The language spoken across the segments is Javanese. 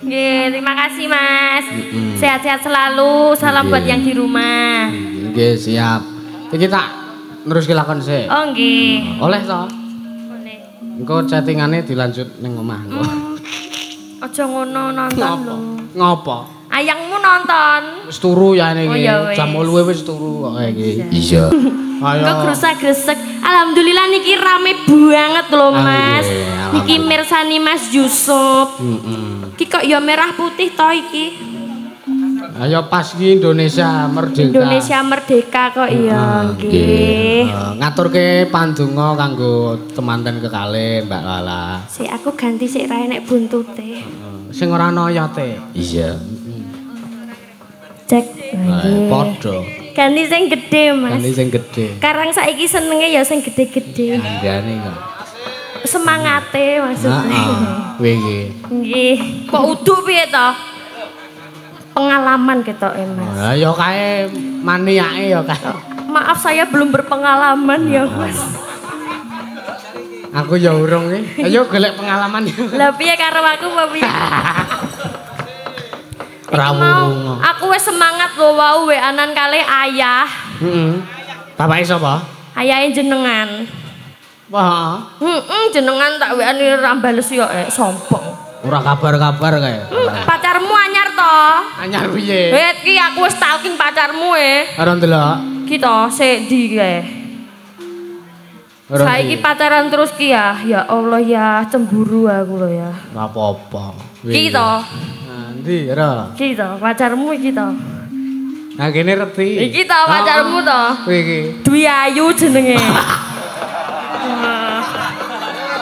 Nggih, terima kasih Mas. Sehat-sehat selalu. Salam buat yang di rumah. Nggih, siap. Iki tak neruske lakon sik. Oh, nggih. Oleh to? Boleh. Engko chattingane dilanjut ning omah engko. Aja ngono nonton lho. Ngopo? Ayangmu nonton. Wis turu ya iki. Oh, ya wis. Jam 8 wis turu kok iki. Iya. Ayo. Kok gresek-gresek. Alhamdulillah niki rame banget loh Mas. Niki mirsani Mas Yusuf. Iki kok ya merah putih toh iki. Ayo pas iki Indonesia merdeka. Indonesia merdeka kok iya nggih. Ngaturke pandonga kanggo temanten kekalih Mbak Lala. Sik aku ganti sik ra enek buntute. Sing ora ana oyote. Iya. Cek. Padha. Ganti sing gedhe Mas. Ganti sing gedhe. Karang saiki senenge ya sing gedhe-gedhe. Andane kok. Semangate maksudnya. Kowe iki. Nggih. Kok uduk piye to? Pengalaman ketoke Mas. Lah ya kae maniake ya kae. Maaf saya belum berpengalaman ya Mas. Aku ya urung iki. Ayo golek pengalaman. Lah piye karo aku apa piye? Rawuh. Aku wis semangat lho wau weanan kalih ayah. Heeh. Bapake sapa? Ayahe jenengan. Wah. Jenengan tak weani ra bales yo sombong. Ora kabar-kabar kae. Pacarmu anyar to? Anyar piye? Iki aku wis stalking pacarmu Ora ndelok. Ki to sik di kae. Saiki pacaran terus ki ya. Ya Allah ya cemburu aku lho ya. Ora apa-apa. Ki to. Ndi ora? Ki to pacarmu iki to. Nah kene reti. Iki to pacarmu to. Kowe iki. Dwi Ayu jenenge.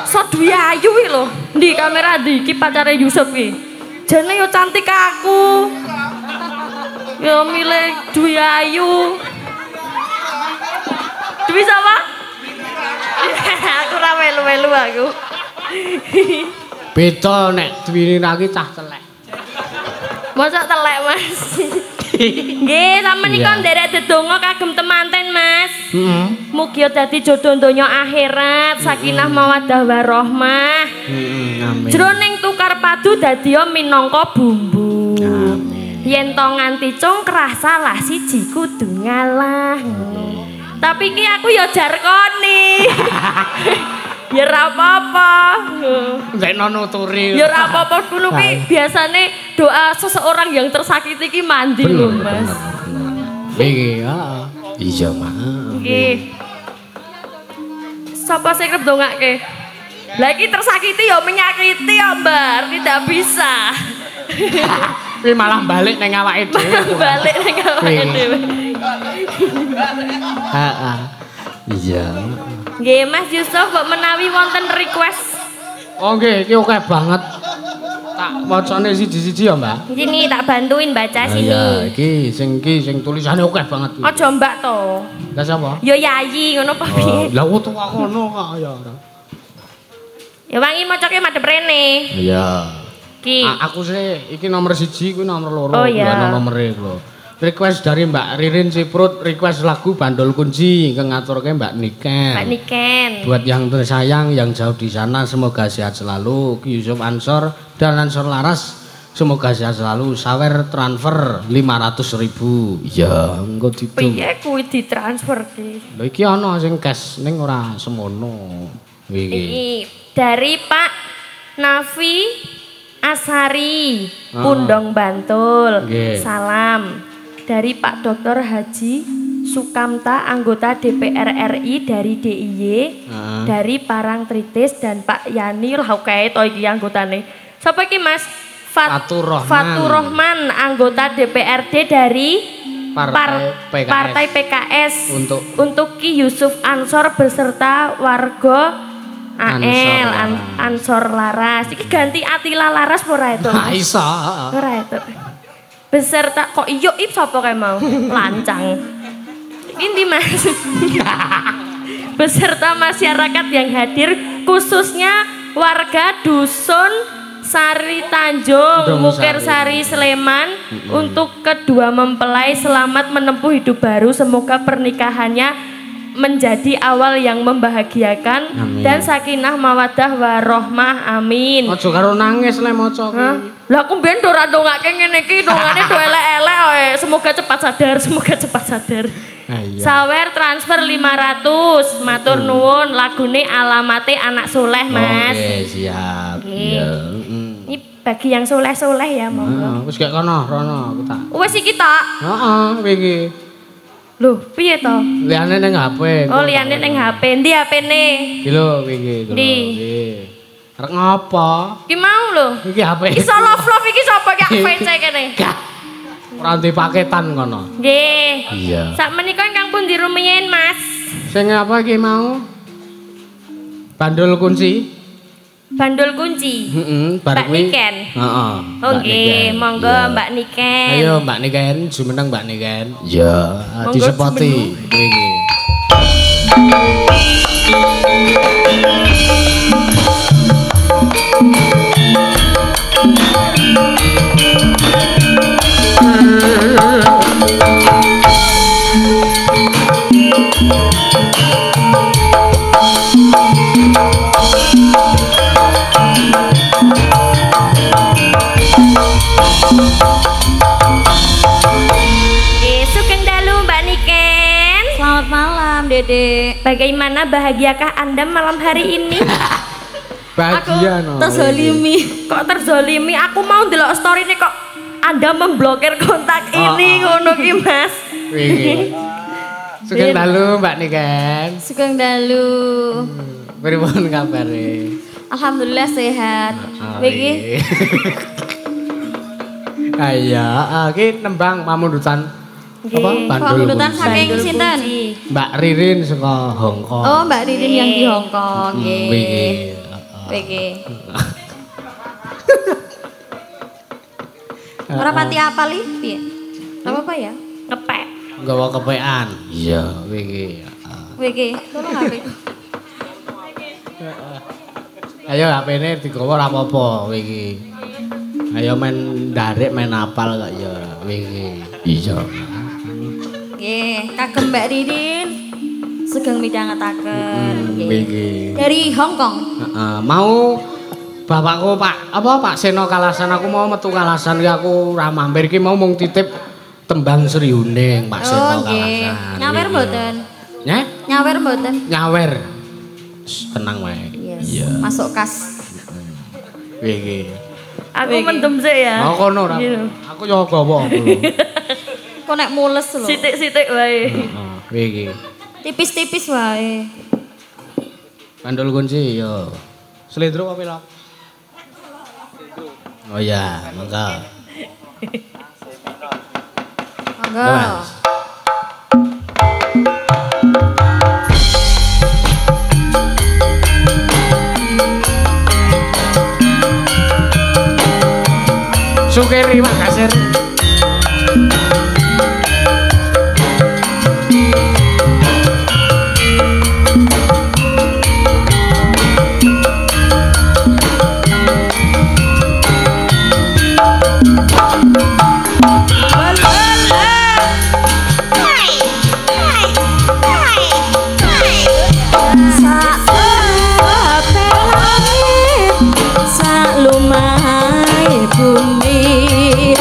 So Dwi Ayu iki lho. Ndi kamera ndi iki pacare Yusuf iki. Jane yo cantik aku. Yo milih Dwi Ayu. Dwi sama? Aku ra melu-melu aku. Beda nek Dwi Naki cah telek. Masa telek Mas. Nggih, sampeyan nika nderek dedonga kagem temanten Mas. Heeh. Mugi dadi jodoh donya akhirat, sakinah mawaddah warahmah. Amin. Jroning tukar padu dadi minangka bumbu. Amin. Yen to nganti congkrah salah siji kudu ngalah. Tapi iki aku ya jarkoni. Ya ora apa-apa. Nek nuturi. Ya ora apa-apa kuwi biasane doa seseorang yang tersakiti iki mandi lho Mas. Iki heeh. Iya, Mak. Nggih. Sapa sing kerep ndongake? Lah iki tersakiti ya menyakiti ya, Mbar, tidak bisa. Kuwi malah balik ning awake dhewe. Balik ning awake dhewe. Heeh. Iya. Nggih, Mas Yusuf kok menawi wonten request. Oh nggih, iki akeh banget. Tak wacane siji-siji ya, Mbak. Sini tak bantuin baca sini. Iya, iki sing tulisane akeh banget. Aja Mbak to. Lah sapa? Ya Yayi ngono apa piye? Lah kok tuwa ngono kok ya ora. Ya wangi macake madhep rene. Iya. Ki. Aku sih iki nomor 1 kuwi nomor 2. Oh iya. Nomere lho. Request dari Mbak Ririn Siprut, request lagu Bandol Kunci ingkang ngaturke Mbak Niken. Mbak Niken. Buat yang tersayang yang jauh di sana semoga sehat selalu. Ki Yusuf Ansor dan Ansor Laras semoga sehat selalu. Sawer transfer 500.000. Ya, engko ditu. Piye kuwi ditransfer ki? Lha iki ana sing cash ning ora semono. Iki dari Pak Nafi Asari Pundong Bantul. Salam dari Pak Dr. Haji Sukamta anggota DPR RI dari DIY, dari Parangtritis dan Pak Yani lah kae to iki anggotane. Sapa iki Mas? Fatur Rahman anggota DPRD dari Partai PKS untuk Ki Yusuf Ansor beserta warga AL Ansor Laras. Iki ganti Atila Laras ora itu? Iso. Ora itu. Beserta kok iyo sapa kae mau? Lancang. Ini Mas. Beserta masyarakat yang hadir khususnya warga dusun Sari Tanjung, Mukir Sari Sleman untuk kedua mempelai selamat menempuh hidup baru. Semoga pernikahannya menjadi awal yang membahagiakan dan sakinah mawaddah warahmah. Amin. Aja karo nangis le maca kuwi. Lah aku mbiyen ora ndongake ngene iki, dongane do elek-elek oe. Semoga cepat sadar, semoga cepat sadar. Iya. Sawer transfer 500. Matur nuwun, lagune alamate anak soleh, Mas. Oke, siap. Iya, Ini bagi yang soleh-soleh ya, monggo. Wis gak kono, rono aku tak. Wis iki tok. Heeh, iki. Loh, piye to? Liane ning HP. Oh, liane ning HP. Ndi HP-ne? Iki lho, iki. Ndi? Arek ngopo? Ki mau lho. Iki HP. Iso love iki sapa ki VC kene? Gak. Ora di paketan kono. Nggih. Iya. Sak menika ingkang pundi rumiyin, Mas? Sing apa iki mau? Bandul kunci. Bandul kunci. Bar kuwi. Mbak Niken. Heeh. Oke, monggo Mbak Niken. Ayo Mbak Niken, jumeneng Mbak Niken. Ya, disepoti iki. Selamat malam, Dede. Bagaimana bahagiakah Anda malam hari ini? Bahagia no. Terzolimi. Kok terzolimi? Aku mau ndelok story nih kok Anda memblokir kontak ini ngono ki, Mas. Sugeng dalu Mbak Niken. Sugeng dalu. Pripun kabare? Alhamdulillah sehat. Niki. Ayo, iki nembang pamundutan. Apa? Pamundutan saking sinten? Mbak Ririn saka Hong Kong. Oh, Mbak Ririn yang di Hong Kong. Nggih. Nggih. Ora pati apal iki piye? Apa ya? Kepek. Nggawa kepekan. Iya, iki. Iki, tolong HP. Ayo HP-ne digawa ora apa-apa iki. Ayo main darek main apal kok ya iki. Iya. Nggih, kagem Mbak Ririn. Sugeng midhangetaken. Nggih. Dari Hong Kong. Heeh, mau bapakku Pak Seno Kalasan, aku mau metu Kalasan iki aku ora mampir iki mau mung titip tembang Sriuning Pak Seno Kalasan. Nyawer mboten? Nyeh? Nyawer mboten? Nyawer. Tenang wae. Iya. Masuk kas. Nggih. Aku mendem sik ya. Oh kono ora. Aku yo gawa aku. Kok nek mules lho. Sithik-sithik wae. Heeh, iki. Tipis-tipis wae. Bandul kunci yo. Slendro apa pilok? Oh ya, monggo. Monggo. Sukeri Pak Kasir. Lumai bumi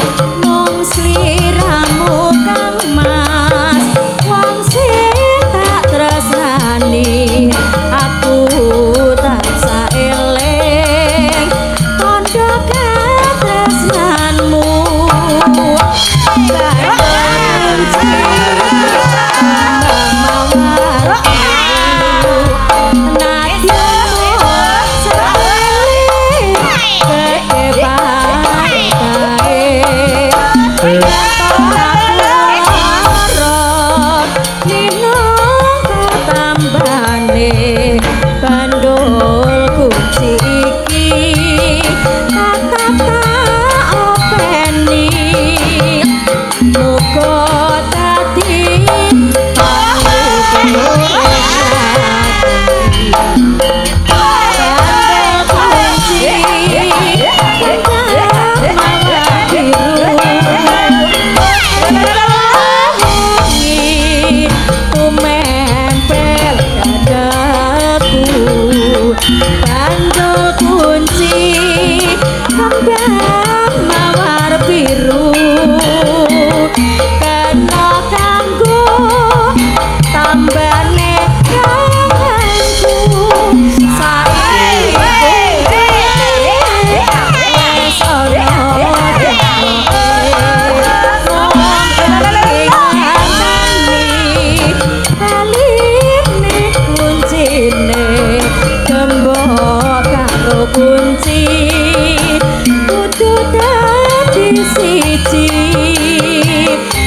siji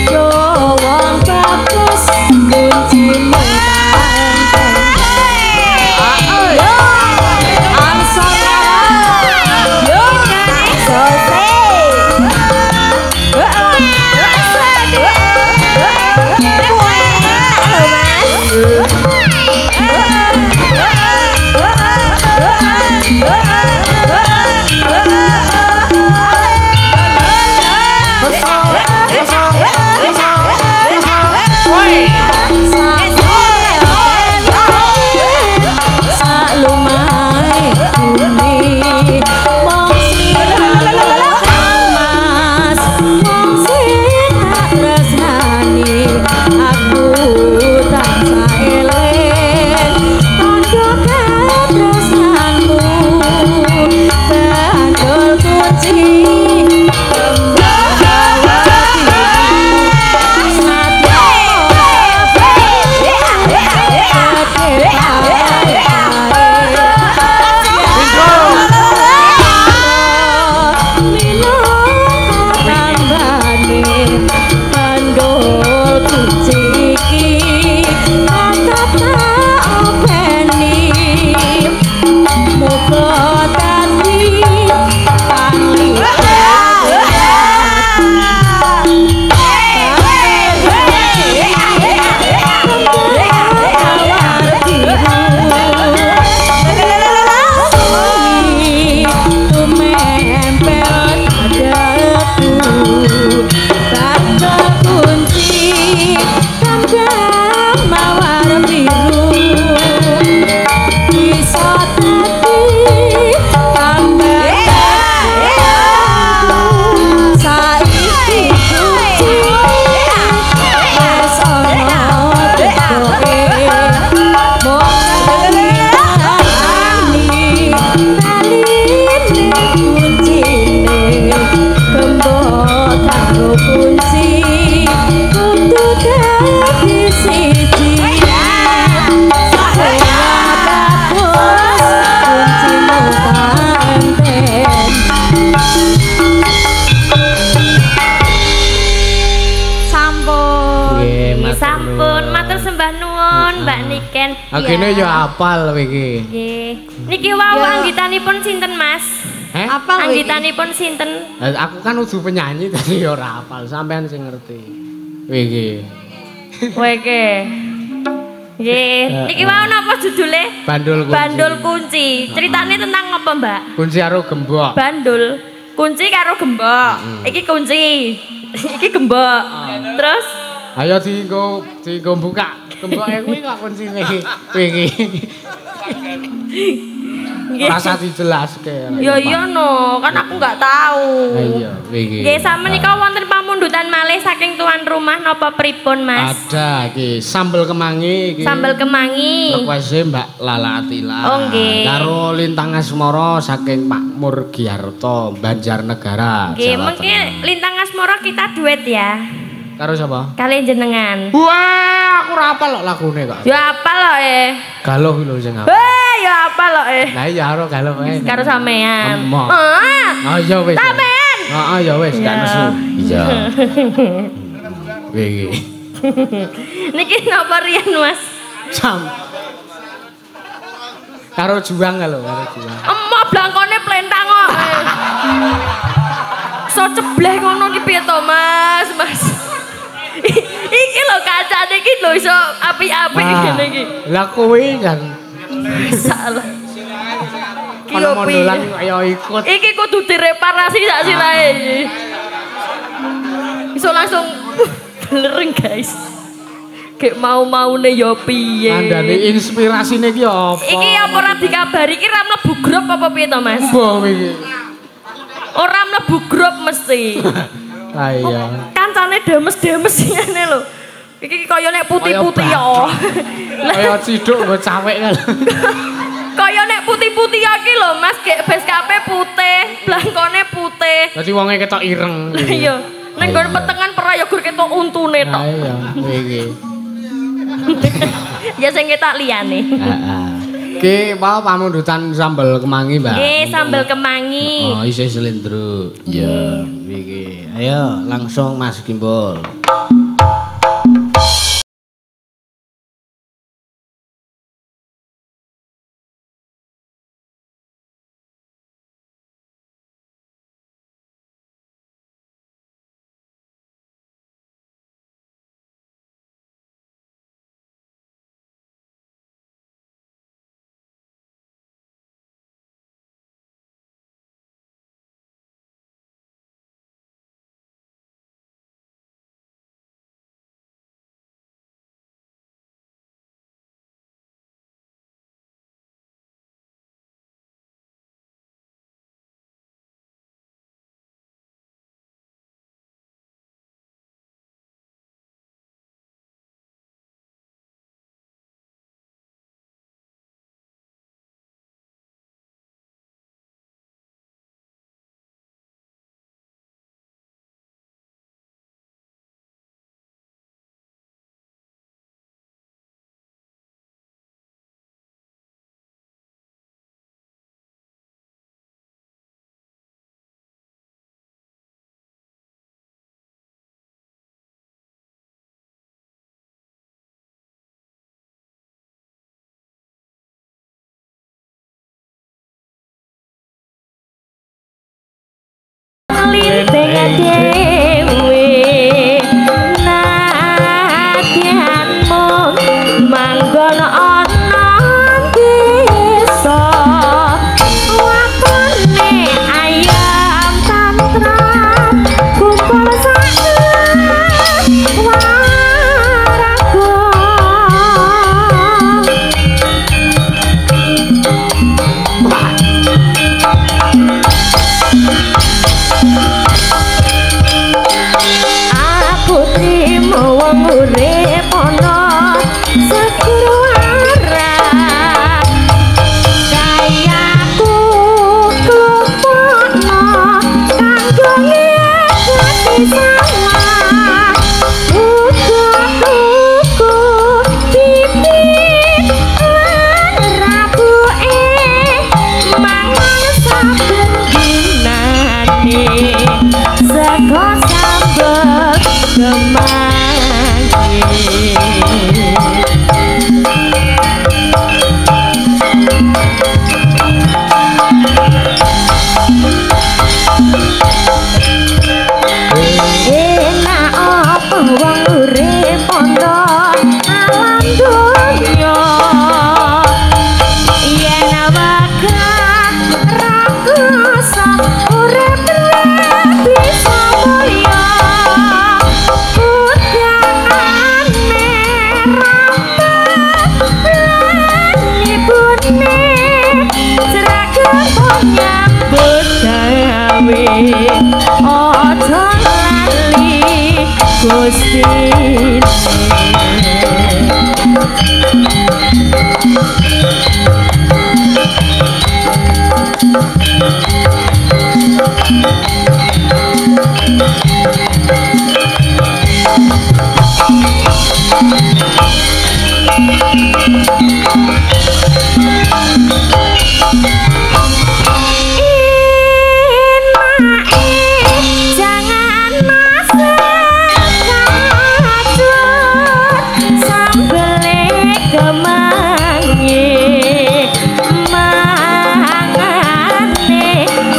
yo wong bagus kuncimu Agene ya apal iki. Nggih. Niki wau anggitanipun sinten, Mas? Apal anggitanipun sinten? Aku kan udu penyanyi dadi ya ora apal, sampean sing ngerti. Iki. Kowe iki. Nggih. Niki wau napa judule? Bandul kunci. Bandul kunci. Ceritane tentang apa, Mbak? Kunci karo gembok. Bandul. Kunci karo gembok. Iki kunci. Iki gembok. Terus ayo dienggo buka. Gemboke kuwi kok kuncine iki. Rasa dijelaske. Ya iya no, kan aku enggak tahu. Iya, iki. Nggih, samenika wonten pamundutan malih saking tuan rumah napa pripun, Mas? Ada iki sambel kemangi iki. Sambel kemangi. Request Mbak Lala Atila. Oh nggih. Karo Lintang Asmara saking Pak Murgiarto, Banjarnegara. Nggih, mungkin Lintang Asmara kita duet ya. Karo sapa? Kalian jenengan. Wah, aku ora apal kok lagune kok. Ya apal kok Galuh lho sing apal. Ya apal kok Lah iya karo galuh wae. Karo sampean. Ah ya wis. Sampean. Heeh ya wis, gak nesu. Iya. Iki. Niki napa riyen, Mas? Sam. Karo juang lho, karo juang. Emok blangkone plentang kok. So cebleh ngono ki piye to, Mas? Mas. Iki lho kacane iki lho iso apik-apik ngene iki. Lah kuwi kan salah. Ki opo mondolan kaya ikut. Iki kudu direparasi sak silahe iki. Iso langsung belereng, guys. Gek mau-maune ya piye. Andane inspirasine ki apa? Iki apa ora dikabari iki ra mlebu grup apa piye to, Mas? Mbah iki. Ora mlebu grup mesti. Ah iya. Kancane demes-demes ngene lho. Iki kaya nek putih-putih ya. Kaya ciduk nggo cawek kan. Kaya nek putih-putih iki lho, Mas, gek beskape putih, blangkone putih. Dadi wonge ketok ireng. Iya. Nek nggon petengan prayogur ketok untune tok. Ah iya, iki. Ya sing ketok liyane. Heeh. Ki apa pamundutan sambel kemangi, Mbak? Nggih, sambel kemangi. Oh, isih slendro. Iya. iki. Ayo langsung Mas Gimbol.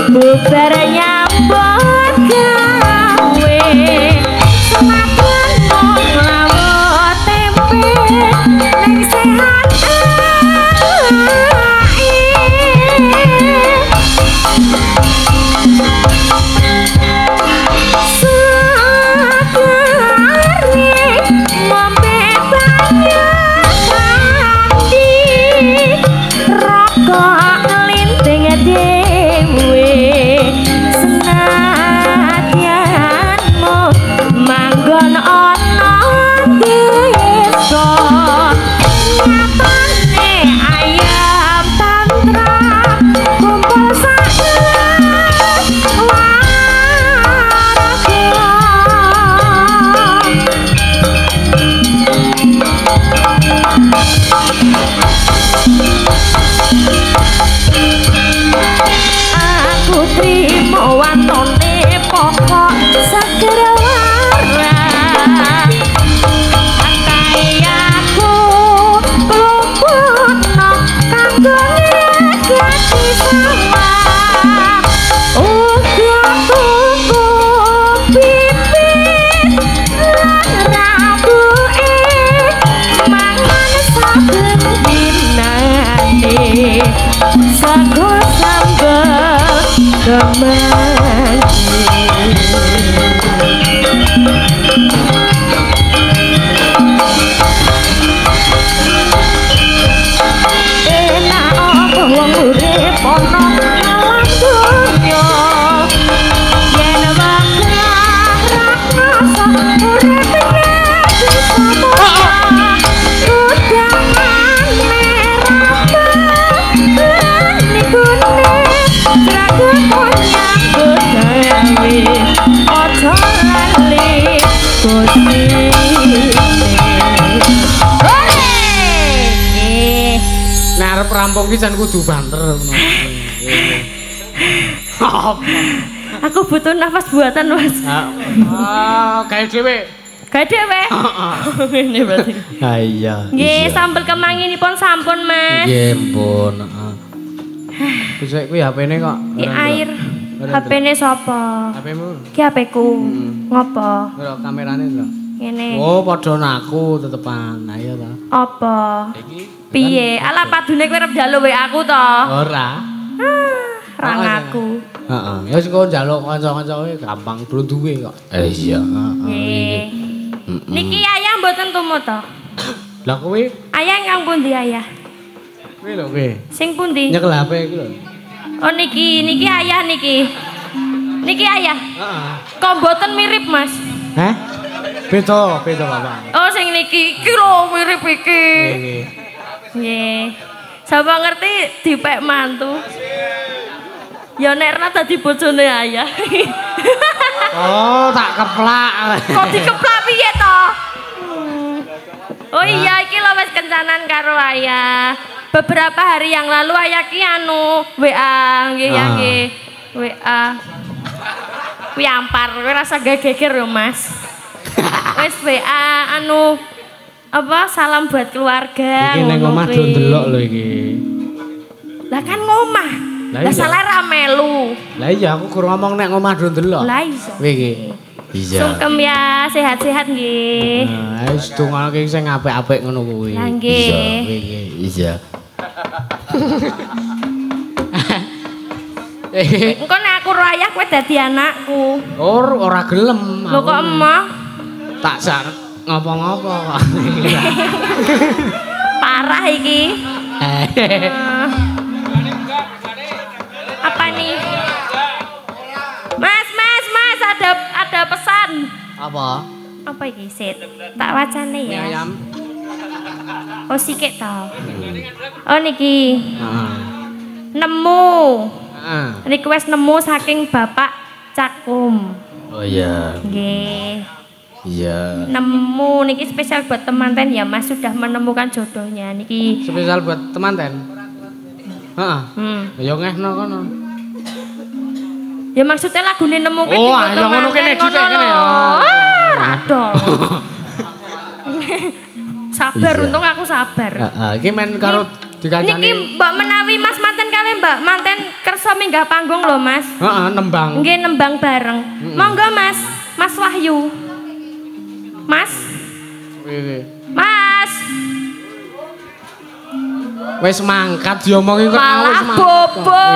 Bubar nyambut gawe Gusti. Nek arep rampung ki jan kudu banter ngono. Aku butuh nafas buatan, Mas. Kayak dhewe. Kayak dhewe. Ini berarti. Ha iya. Nggih, sambel kemanginipun sampun, Mas. Nggih, ampun, heeh. Wis kuwi HP-ne kok. Ki air. HP-ne sapa? HP-mu. Ki HP-ku. Ngopo? Lho, kamerane lho. Ngene. Oh, padha naku tetepan. Nah iya ta. Apa? Iki Piye? Ala padune kowe arep njaluk WA aku to? ora. Ra ngaku. Heeh. Ya sing kok njaluk kanca-kanca kowe gampang duwe kok. Iya, Nggih. Niki ayah mboten tumut to? Lah kowe? Ayah ingkang pundi ayah? Kowe lho kowe. Sing pundi? Nyekel HP iki lho. Oh niki ayah niki. Niki ayah. Heeh. Kok mboten mirip, Mas? Hah? Beda Bapak. Oh sing niki lho mirip iki. Nggih. Nggih. Sapa ngerti dipek mantu. Ya nek ra dadi bojone ayah. Oh, tak keplak. Kok dikeplak piye to? Oh iya iki lho wis kencanan karo ayah. Beberapa hari yang lalu ayah ki anu WA nggih ya nggih. WA. Kuwi ampar, kowe rasa geger yo, Mas. Wis WA anu apa salam buat keluarga. Iki ning omah do ndelok lho iki. Lah kan ngomah. Lah salah ra melu. Lah iya aku kurang ngomong nek omah do ndelok. Lah iso. Kowe iki. Iya. Sungkem ya, sehat-sehat nggih. Nah, wis dongake sing apik-apik ngono kuwi. Lah nggih. Iya, kowe iki. Iya. Engko nek aku ro ayah kowe dadi anakku. Ora gelem. Lho kok emoh? Tak sak ngopo-ngopo kok. Parah iki. Apa nih? Mas, ada pesan. Apa? Apa iki, Sit? Tak wacane ya. Ayam. Oh, sikik to. Oh niki. Heeh. Nemu. Heeh. Request nemu saking Bapak Cakum. Oh iya. Nggih. Iya. Nemu niki spesial buat temanten ya, Mas sudah menemukan jodohnya niki. Spesial buat temanten. Heeh. Ya ngehno kono. Ya maksudnya lagune nemu ki oh, ya ngono kene dhisik kene ya. Aduh. Sabar, untung aku sabar. Heeh, iki men karo dikancani. Niki Mbak menawi Mas manten kali Mbak manten kersa minggah panggung lho, Mas. Heeh, nembang. Nggih nembang bareng. Monggo Mas, Mas Wahyu. Mas. Mas. Wis mangkat diomongi kok malah bobo,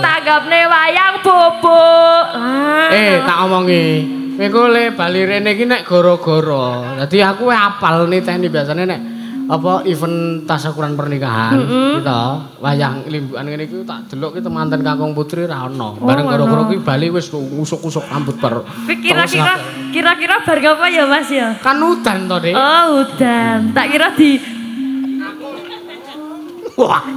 tanggapne wayang bobo. Tak omongi. Kowe ku le bali rene iki nek gara-gara. Dadi aku apal niteni biasane nek apa event tasyakuran pernikahan gitu. Wayang limbukan ngene iki tak delok ki temanten Kakung Putri ra ono. Bareng gara-gara kuwi bali wis usuk-usuk rambut bar. Kira-kira bar apa ya Mas ya? Kan udan to, Dik. Oh, udan. Tak kira di wah.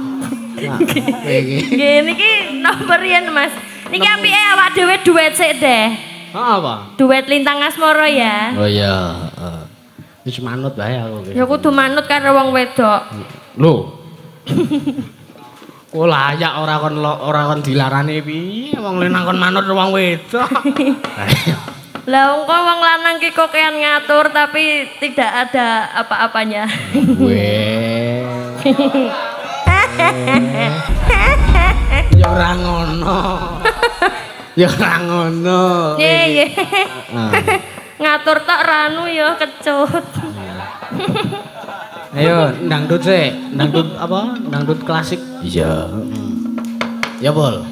Nggih niki nomor yen Mas. Niki apike awak dhewe duet sik deh. Apa? Duet Lintang Asmara ya. Oh iya, heeh. Wis manut bae aku iki. Ya kudu manut karo wong wedok. Lho. Kok layak ora kon dilarani piye wong lanang kon manut wong wedok. Lah wong lanang ki kokean ngatur tapi tidak ada apa-apanya. Weh. Ya ora ngono. Ya ora ngono. Nggih. Ngatur tok ranu ya kecut. Ayo dangdut sih. Dangdut apa? Dangdut klasik. Iya. Ya, Bol.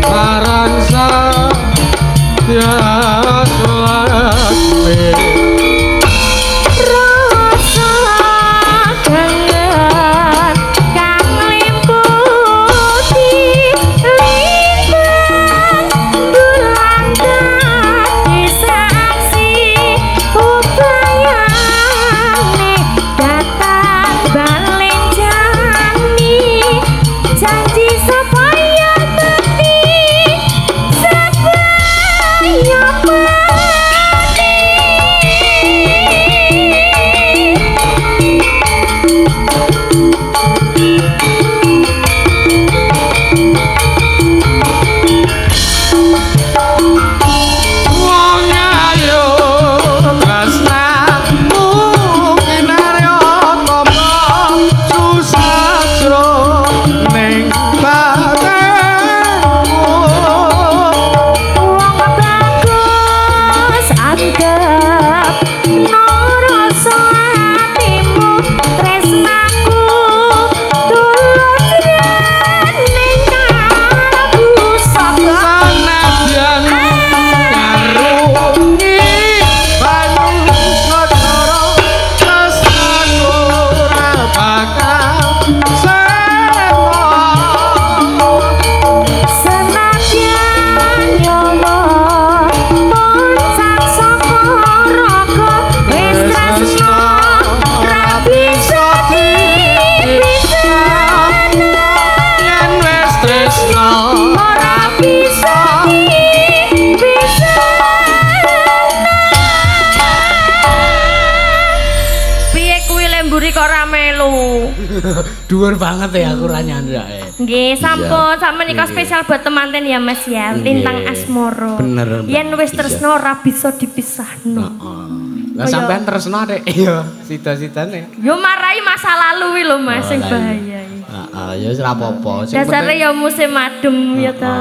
Paransa ya suami rasa kangen kang limputi lintang bulan dadi saksi ubayane datang balen jani janji supaya mati supaya mati wong ayo tresnamu kinarya tapa susah ning batinku wong bagus anggap noroso atimu tresnaku tulus ning kalbu saka sanadyan ngarungi banyu sedoro tresnaku ora bakal seno senadyan nyoba muncak saka raga wis tresno ra bisa dipisahno yen wis tresno ora bisa piye kuwi lemburi kok ora melu dhuwur banget ya aku ra nyandake. nggih sampun sak menika spesial buat temanten ya Mas ya lintang asmoro Bener, Mbak. yen wis tresno ora bisa dipisahno Lah sampean tresno Dek. Iya, sida-sidane. yo marai masa lalu wi lho Mas sing bahaya iki. Heeh, ya wis ra apa-apa. Sing Dasare penting ya musim adem ya ta.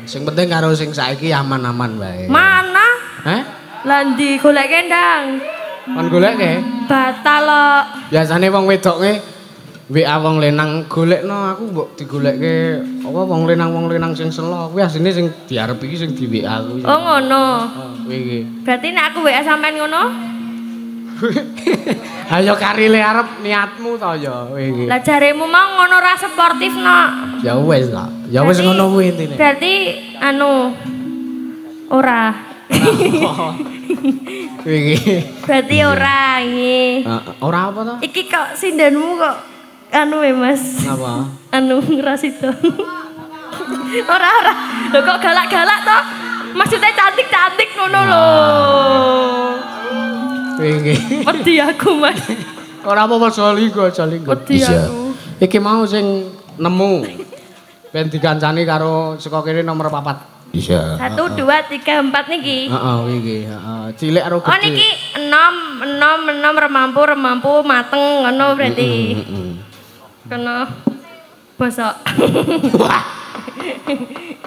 sing penting karo sing saiki aman-aman wae. Mana? Heh? Lah ndi golek kendang? Kon goleke? Batal kok. Biasane wong wedoke WA wong lenang golekno aku mbok digolekke apa wong lenang sing selo kuwi asline sing diarep iki sing di WA kuwi. Oh ngono. Kuwi iki. Berarti nek aku WA sampean ngono? Ayo karile arep niatmu to ya kowe iki. Lah jaremu mau ngono ra sportif no. Ya wis lah. Ya wis Berarti- ngono kuwi intine. Berarti anu ora. Kuwi iki. Berarti ora iki. Ora apa to? Iki kok sindenmu kok anu Mas. Apa? Anu ngrasida. Ora. Lho kok galak-galak to? Maksudnya cantik-cantik ngono lho. Kuwi iki. Wedi aku, Mas. Ora apa-apa jolinggo. Wedi aku. Iki mau sing nemu. Ben dikancani karo saka kene nomor 4. Bisa. 1 2 3 4 niki. Heeh, kuwi iki, heeh. Cilik karo gede. Oh niki 6 remampu mateng ngono berarti. Kena bosok. Wah.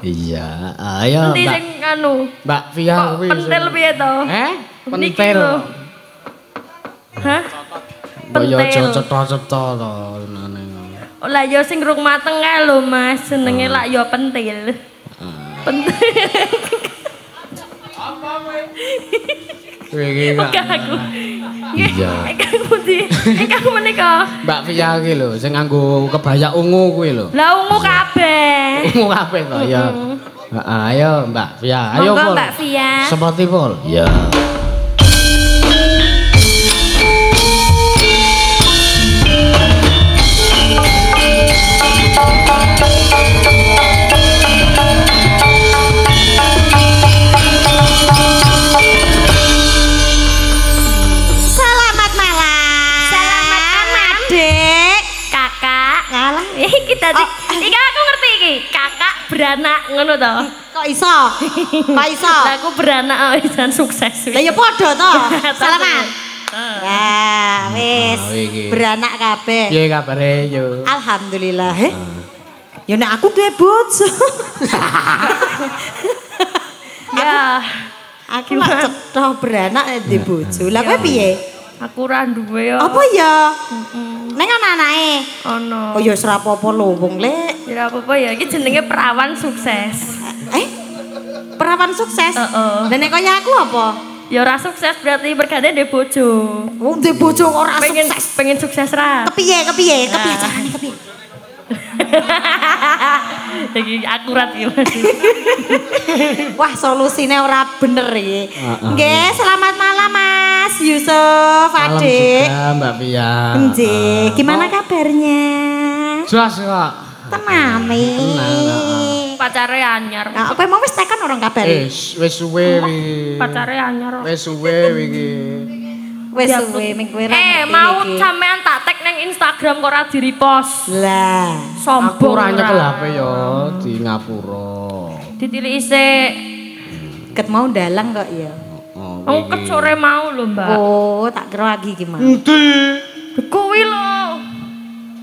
Iya, ayo Nanti Mbak. sing anu. Mbak Via Kok kuwi. pentil piye to? Niki Pentil. lho. Hah? Kaya Pentil. cetha-cetha to nane. Oh lah ya sing rung mateng kae lho Mas, jenenge lak ya pentil. Pentil. Kuwi iki Mbak. Oke aku. Iya. Ingkang pundi? Ingkang menika. Mbak Via iki lho sing nganggo kebaya ungu kuwi lho. Lah ungu kabeh. Ungu kabeh to ya. Heeh, ayo Mbak Via, ayo Monggo Pol. Mbak Via. Seperti Pol. Ya. Selamat malam. Selamat malam, Dek. Kakak. Ngalah. Kita iki aku ngerti iki. Kakak beranak ngono to. Kok iso? Kok iso? Lah aku beranak wisan sukses. Lah ya padha to. Ya, Salaman. Ya, wis. iki. Beranak kabeh. Piye kabare yo? Alhamdulillah. Ya nek aku duwe bojo. Ya, Aku lak cetha beranak nek duwe bojo. Lah kowe piye? aku ora duwe yo. Apa ya? Neng ana anake. Ono. Oh ya ora apa-apa lho wong Lek. Ya apa-apa ya, iki jenenge perawan sukses. Perawan sukses? Heeh. Lah nek kaya aku apa? Ya ora sukses berarti berkade ndek bojo. Oh, ndek bojo ora sukses. Pengen sukses ra. Kepiye carane kepiye? Iki akurat ya Mas. Wah, solusine ora bener iki. Nggih, selamat malam Mas Yusuf, Adik. Malam juga Mbak Pia. Nggih, gimana kabarnya? Jelas kok. Tenang nih. Pacare anyar. Nah, kowe mau wis tekan orang kabare? Wis suwe wingi. Pacare anyar. Wis suwe wingi. Wis suwe ming kowe ra. Mau sampean tak tag nang Instagram kok ora di-repost. Lah, sombong. Aku ora nyekel HP yo di ngapura. Ditilik isik. Ket mau dalang kok ya. Oh, ket sore mau lho, Mbak. Oh, tak kira lagi gimana? Endi? Kuwi lho.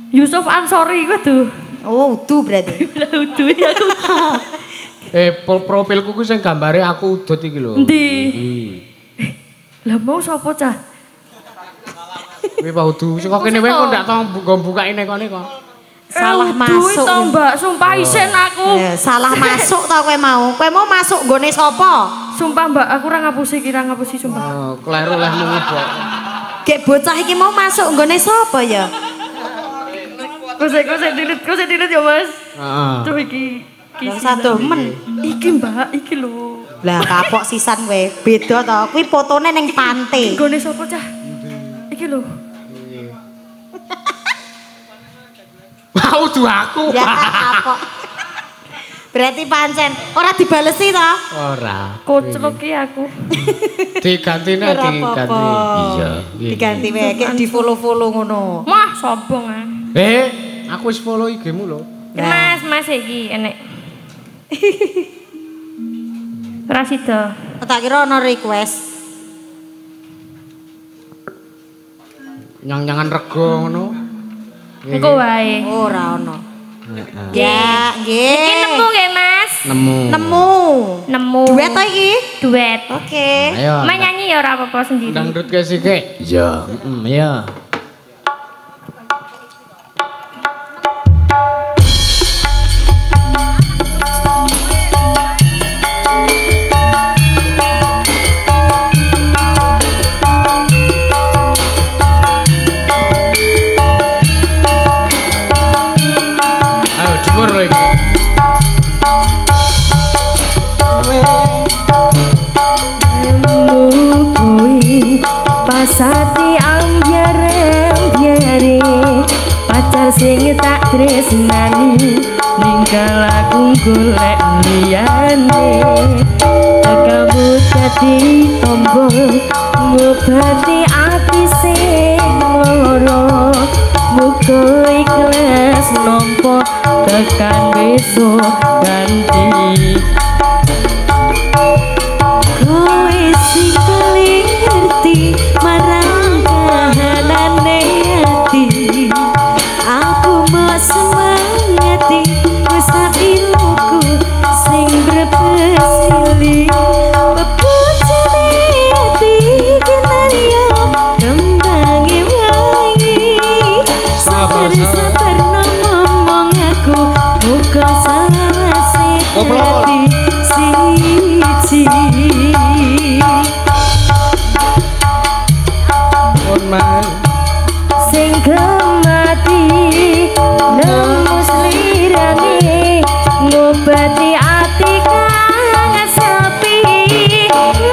Yusuf Ansori kuwi tuh. Oh, utuh berarti. Lah udu ya aku. Profilku ku sing gambare aku udut iki lho. Endi? Lah mau sapa cah? Kuwi Pak Udu. Sing kok kene wae kok ndak tau mbukake kene kok. Salah masuk. To, Mbak, sumpah isen aku. Salah masuk to kowe mau. Kowe mau masuk gone sapa? Sumpah Mbak, aku ora ngapusi sumpah. Oh, kleru lehmu mbok. Gek bocah iki mau masuk gone sapa ya? Kose dilit ya, Mas. Heeh. Tuh iki Satu men. Iki Mbak, iki lho. Lah kapok sisan kowe. Beda to. Kuwi fotone ning pantai. Gone sapa cah? Iki lho. Mau du aku. Ya kapok. Berarti pancen ora dibalesi to? Ora. Kocok iki aku. Digantine diganti. Iya. Diganti wae di follow-follow ngono. Wah, sombong ah. Aku wis follow IG-mu lho. Mas iki enek. Rasida. Tak kira ono request. Nyang-nyangan rego ngono. Engko wae. Ora ono. Ya, nggih. Iki nemu nggih, Mas? Nemu. Duet to iki? Duet. Oke. Ayo. Mas nyanyi ya ora apa-apa sendiri. Dangdut ke sik. Iya. Iya. Pasati ambyare pacar sing tak tresnani ninggal aku golek liyane kamu dadi tombol ngobati ati sing loro muga ikhlas nampa tekan besok ganti kowe sing paling ngerti marang kahanane hati aku mau semangati wis ilmuku sing berpesili bebujane hati kenalyo kembangi wangi sabar ngomong aku muka salah hati siji sing gemati nemu slirane ngobati ati kang sepi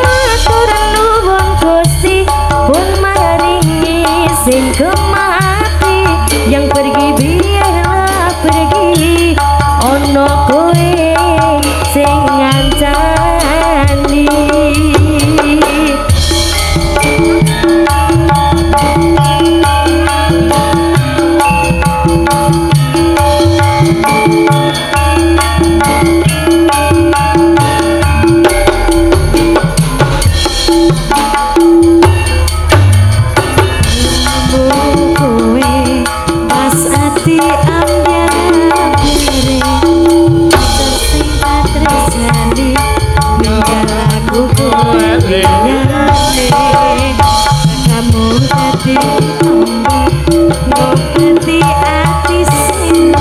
matur nuwun Gusti pun maringi sing gemati yang pergi biarlah pergi ono kowe sing ngancani Kamu tadi ngobati ati sing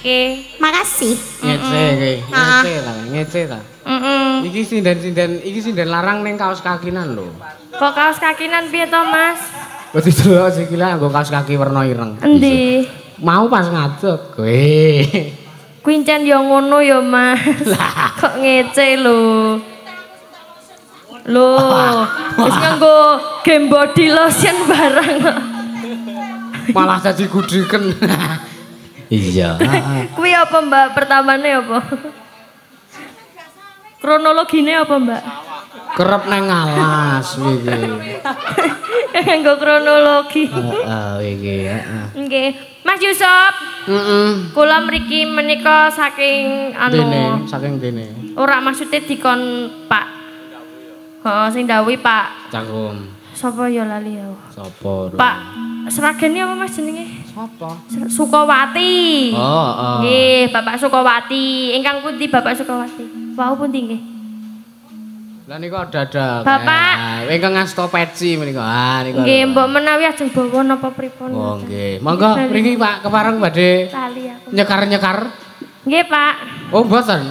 iki. Makasih. Ngece ta. Iki sinden larang ning kaos kakinan lho. Kok kaos kakinan piye to, Mas? Wis delok sikile nggo kaos kaki warna ireng. Endi? Mau pas ngadeg kowe. Kuwi ya ngono ya, Mas. Kok ngece lho. Loh, wis nganggo game body lotion barang. Malah dadi gudhiken. Iya. Kuwi apa, Mbak? Pertamane apa? Kronologine apa, Mbak? Kerep nang alas iki. Nganggo kronologi. Heeh, iki, heeh. Nggih. Mas Yusuf. Kula mriki menika saking Dene, saking dene. Ora maksude dikon Pak. Heeh, sing dawuhi Pak. Cangkum. Sapa ya lali ya? Sapa? Pak Seragene apa Mas jenenge? Sapa? Sukawati. Oh, oh. Nggih, Bapak Sukawati. Ingkang pundi Bapak Sukawati? Wau pundi nggih? Lah niku dadak. Bapak. Ingkang ngasta peci menika. Ah niku. Nggih, mbok menawi ajeng bawa napa pripun? Oh, nggih. Monggo mriki Pak kepareng badhe Lali aku. nyekar-nyekar. Nggih, Pak. Oh, mboten.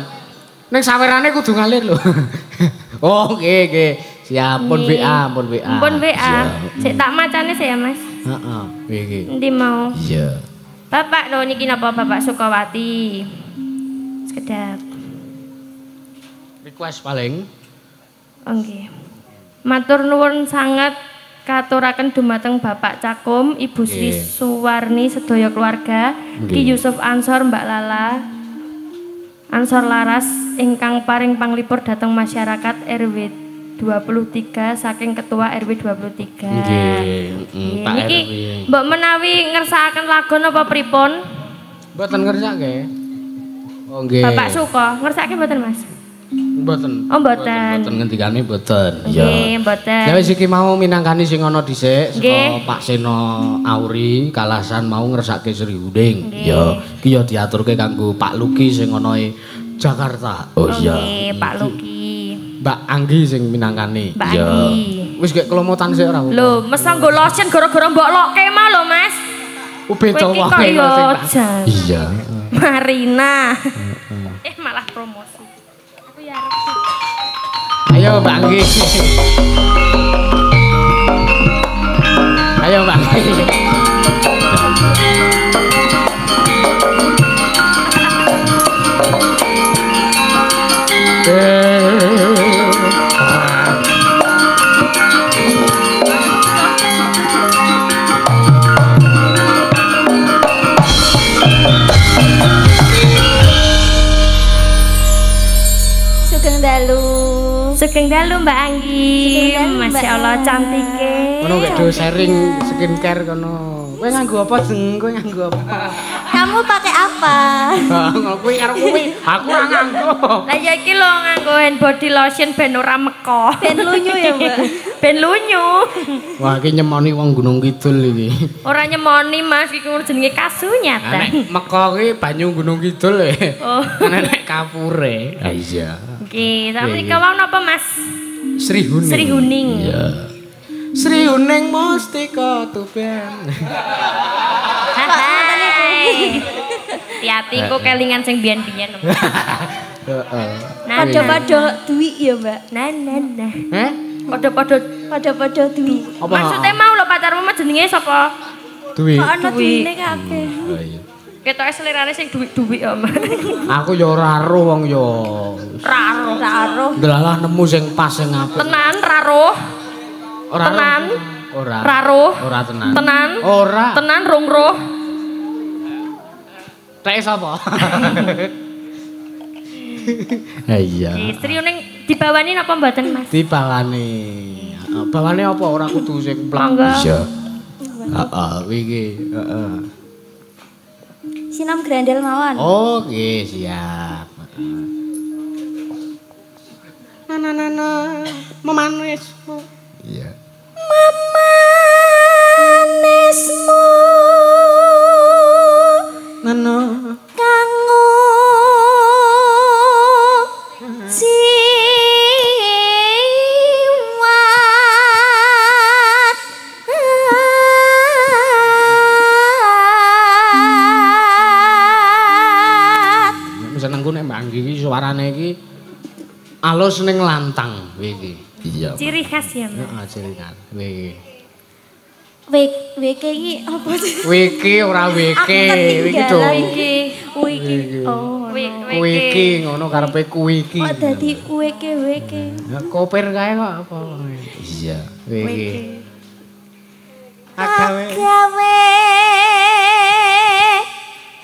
Ning sawerane kudu ngalir lho. Oh, nggih, nggih. Siap, pun WA, pun WA. Pun WA. Sik tak macane sik ya, Mas. Heeh, nggih. Endi mau? Iya. Bapak lho niki napa Bapak Sukawati. Sekedap. Request paling. Oh nggih. Matur nuwun sanget katuraken dumateng Bapak Cakum, Ibu Sri Suwarni sedaya keluarga, Ki Yusuf Ansor, Mbak Lala. Ansor Laras ingkang paring panglipur dhateng masyarakat RW 23 saking ketua RW 23. Nggih, Pak Niki RW. mbok menawi ngersakaken lagu napa pripun? Mboten ngersake. Oh nggih. Bapak Suko, ngersake mboten Mas? Mboten. Oh mboten. Mboten ngendikane mboten. Nggih, mboten. Ya wis iki mau minangkani sing ana dhisik Nggih. saka Pak Seno Auri Kalasan mau ngersake Sri Hunding. Nggih. Ya, iki ya diaturke kanggo Pak Luki sing ana e Jakarta. Oh iya. Nggih, Pak Luki. Mbak Anggi sing minangkani. Mbak Anggi. Wis gek kelomotan sik ora. Lho, mesa nggo lotion gara-gara mbok lokke mah lho, Mas. Beda Kowe iki wae kok ya sing. jan. Iya. Marina. Malah promosi. Aku ya arep sih. Ayo Mbak Anggi. Ayo Mbak Anggi. Sugeng dalu Mbak Anggi. Masya Allah cantike. Kono gek do sharing skincare kono. Kowe nganggo apa, Jeng? Kowe nganggo apa? Kamu pakai apa? Kowe karo kowe, aku ora nganggo. Lah ya iki lho nganggo hand body lotion ben ora meko. Ben lunyu ya, Mbak. Ben lunyu. Wah, iki nyemoni wong Gunung Kidul iki. Ora nyemoni Mas, iki jenenge kasunyatan. Nek meko ki banyu Gunung Kidul e. Oh. Nek kapure. Ah iya. Oke, sampeyan wau napa Mas? Sri Huning. Sri Huning. Iya. Sri Huning mustika tuben. Hai. Hati-hati kok kelingan sing biyen-biyen. Heeh. Padha-padha duwi ya, Mbak. Nah. Heh? Padha-padha duwi. Apa? Maksudnya mau lho pacarmu mah jenenge sapa? Duwi. Kok ana Duwi. duwine kabeh. Oh iya. Ketoke selerane sing duwik-duwik ya, Mas. Aku ya ora roh wong ya. Raro. Delalah nemu sing pas sing apik. Tenan raro. Ora Tenan. Ora. Raro. Ora tenan. Tenan. Ora. Tenan rong roh. Tek sapa? Iya. Istri ning dibawani napa mboten, Mas? Dibawani. Bawane apa ora kudu sing plak. Monggo. Iya. Heeh, iki, heeh. Sinom grandel mawon. Oh, nggih, siap. Nana, memanismu. Iya. Memanismu. Nana. Kanggo jiwat suarane iki alus ning lantang iki. Iya. Ciri khas ya, Mas. Heeh, ciri khas. Iki. WK iki apa sih? WK ora WK. Iki to. Wiki. Oh, Wiki ngono karepe kuwi iki. Kok dadi WK. Koper kae kok apa. Iya, WK. Agawe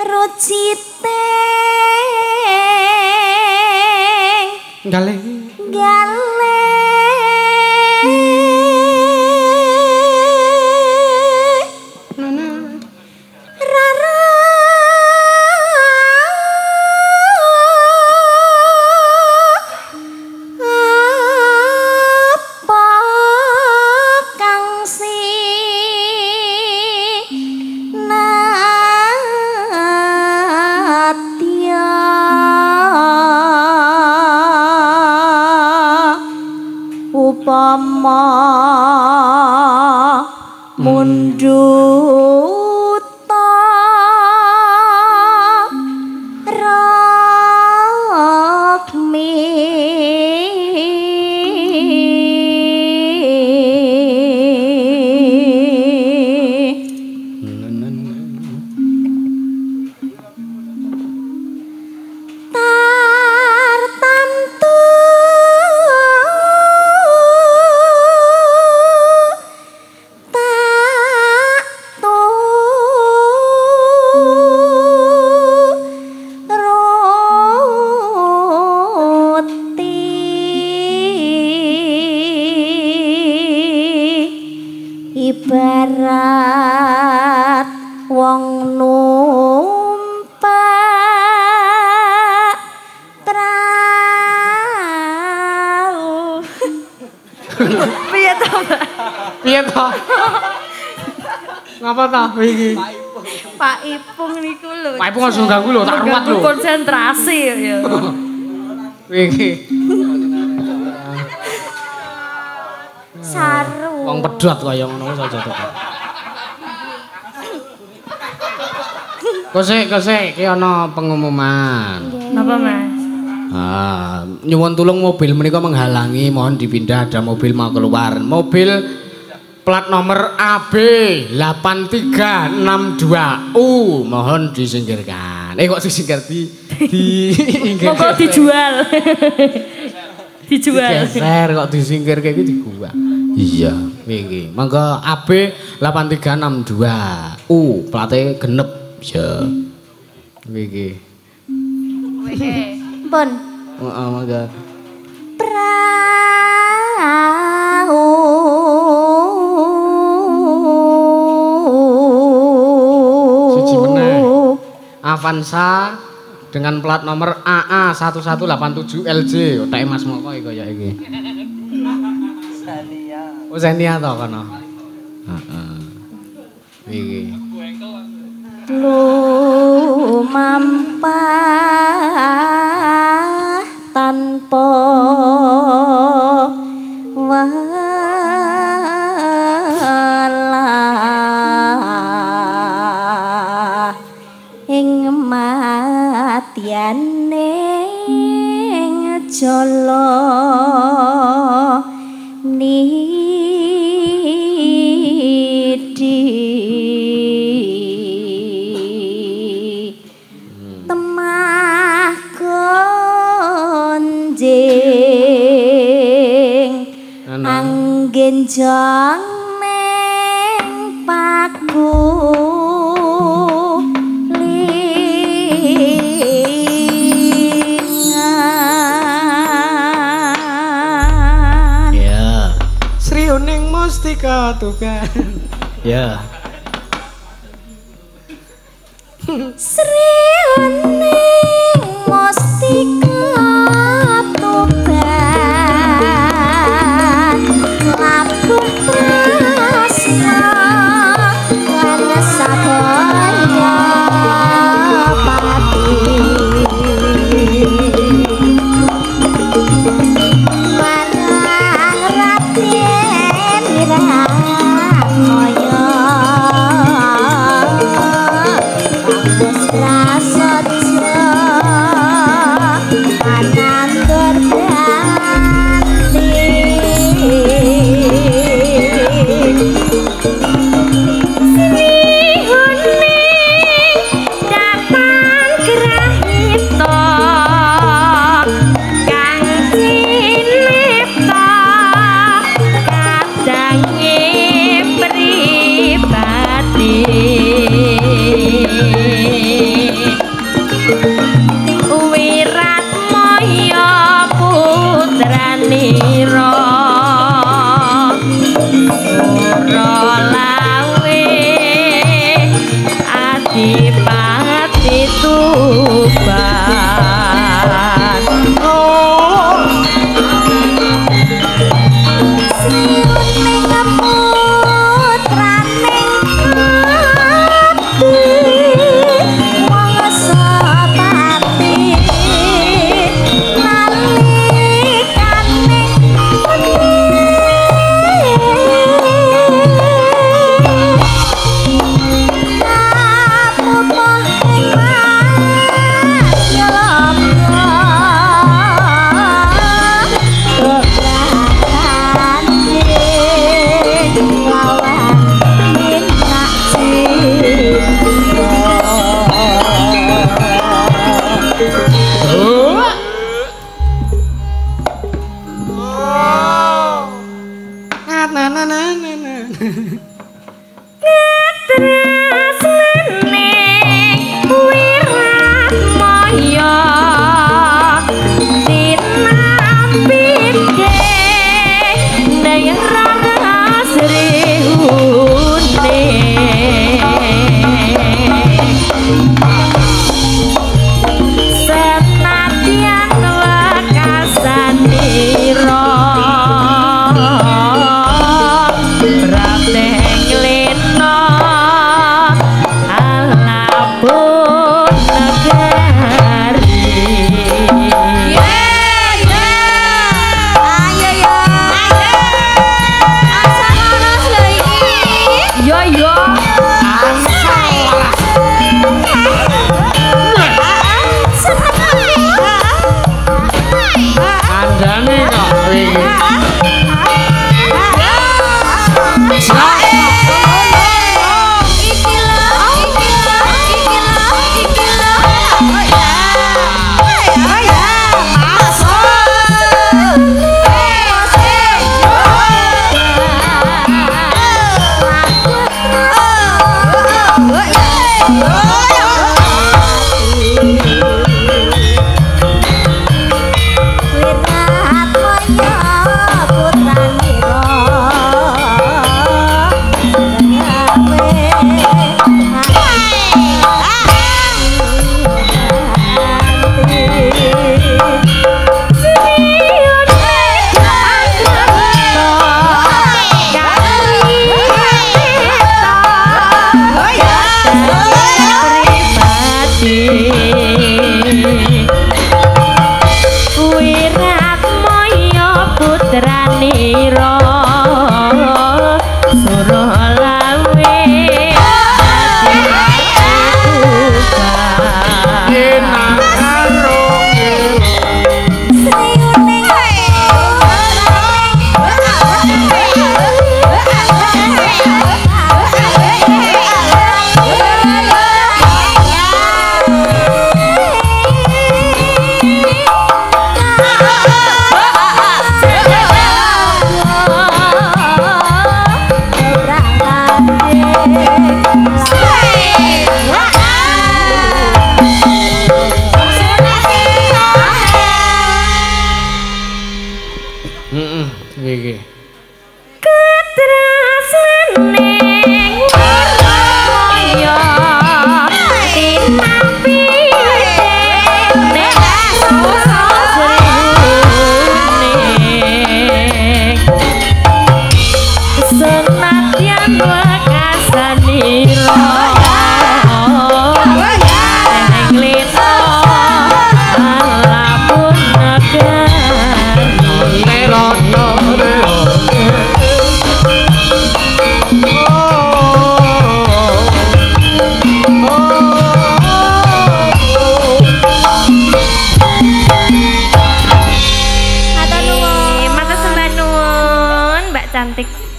rucite Gale. Upama munduta rakmi ibarat wong numpak prau. Piye to, Mbak? Piye to? Ngapa to iki? Pak Ipung niku lho. Pak Ipung langsung ganggu lho, tak ruwat lho. Konsentrasi ya. Iki. Saru. Wong pedhot kaya ngono wis aja to. Kosek, iki ana pengumuman. Napa, Mas? Nyuwun tulung mobil menika menghalangi, mohon dipindah, ada mobil mau keluar. Mobil plat nomor AB 8362U mohon disingkirkan. Kok disingkir Monggo dijual. Digeser kok disingkir kayak gitu gua. Iya, iki. Monggo AB 8362U plate genep. Ya. Iki. Pun. Heeh, monggo. Prau. Siji meneh. Avanza dengan plat nomor AA 1187LJ. Otake Mas Moko iki kaya iki. Zania. Oh, Zania to kono. Heeh. Iki. Lumampah tanpa walah ing matiane jala genjang neng paku lingan ya Sri Uning Mustika Tuhan ya Sri Uning Mustika Prasojo putranira ora lawe adipati Tuban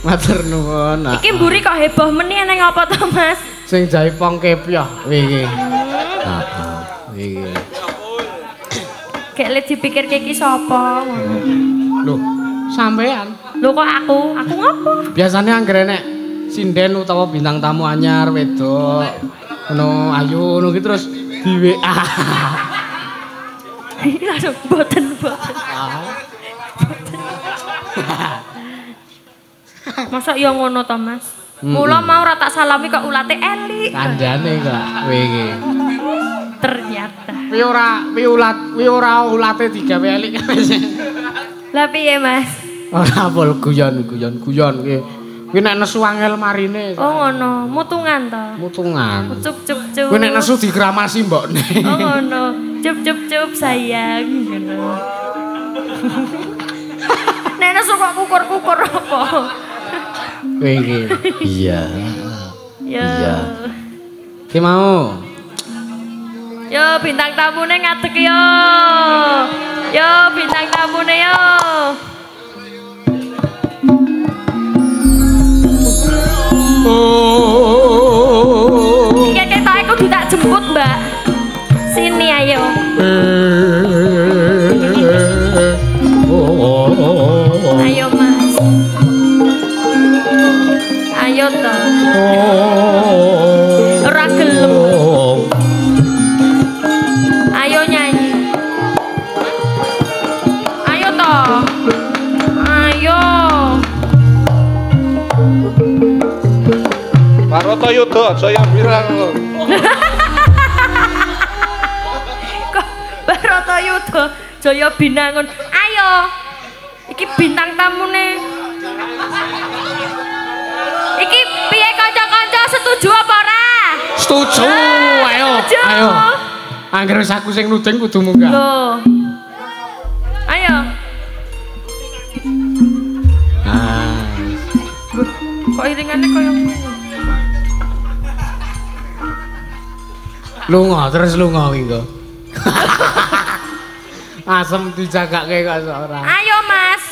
Matur nuwun. Iki mburi kok heboh meni nang apa to, Mas? Sing jaipong kepyah iki. Heeh. Iki. Gek le dipikirke iki sapa? Lho, sampean. Lho kok aku? Aku ngopo? Biasane anggere nek sinden utawa bintang tamu anyar wedok ngono ayu ngono ki terus di WA. Langsung boten. Mosok ya ngono to, Mas? Mula mau ora tak salami kok ulate elik. Kandhane kok kowe iki. Ternyata. Wi ora ulate digawe elik. Lah piye, Mas? Ora pol guyon ki. Kuwi nek nesu angel marine. Oh ngono, mutungan to. Mutungan. Cup cup cup. Kuwi nek nesu digramasi mbokne. Oh ngono. Cup cup cup sayang ngono. Nek nesu kok kukur-kukur apa? Kowe iki. Iya. Iya. Ki mau. Yo bintang tamune ngadeg yo. Yo bintang tamune yo. Iki ketoke kudu tak jemput, Mbak. Sini ayo. Ayo, Mas. Ayo to. Ora gelem. Ayo nyanyi. Ayo to. Ayo. Paroto Yudo aja yang bilang. Kok Baroto Yudo Jaya Binangun. Ayo. Iki bintang tamune. Iki piye kanca-kanca setuju apa ora? Setuju. Ayo. Ayo. Angger wis aku sing nuding kudu munggah. Loh. Ayo. Kok iringane koyo ngono? Lunga terus lunga kuwi kok. Asem dijagake kok ora. Ayo, Mas.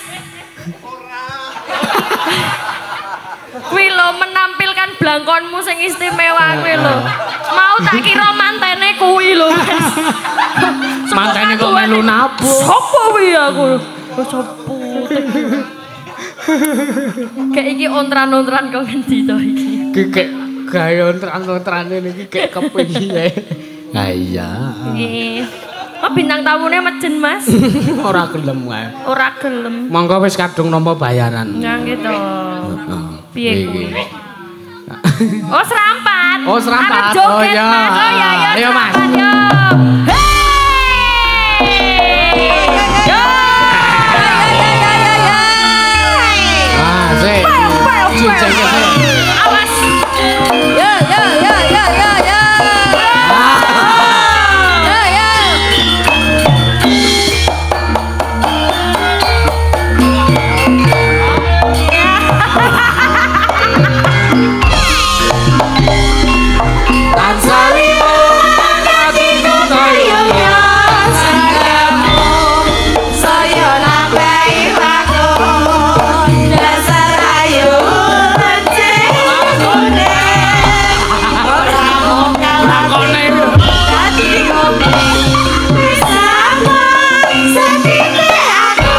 Kuwi lho menampilkan blangkonmu sing istimewa kuwi lho. Mau tak kira mantene kuwi lho, Mas. Mantene kok melu nabung. Sopo kuwi aku? Sopo? Kayak iki ontran-ontran kok ngendi to iki? Kayak gaya ontran-ontrane niki kayak kepiye. Ha iya. Nggih. Oh bintang tamune mejen, Mas. Ora gelem wae. Ora gelem. Monggo wis kadung nampa bayaran. Ya gitu. Piye kuwi? Iki. Oh serampat. Oh, serampat. Arep joget, Oh, iya. Mas. Oh iya iya. Ayo, Mas. serampat, yo. Hey! Yo! Sik. Cincenge sik. Awas. Yo yo yo yo yo yo. Yo yo. Saya lambai bakul dasar ayu renceng ngune ora mongkal dadi ngopi sama sakite aku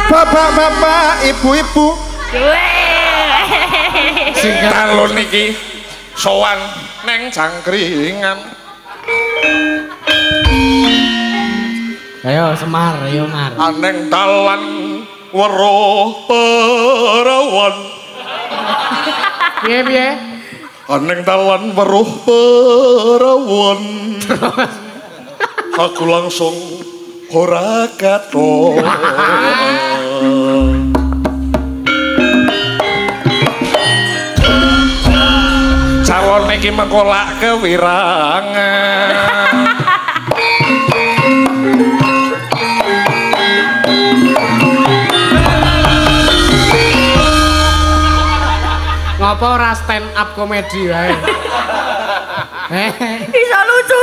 Bapak-bapak, ibu-ibu, calon niki sowan neng jangkringan. Ayo Semar, ayo Mar. Aneng dalan weruh perawan. Piye? Aneng dalan weruh perawan. Aku langsung ora katon. iki mengkolak kewirangan. Ngapa ora stand up komedi wae? Bisa lucu.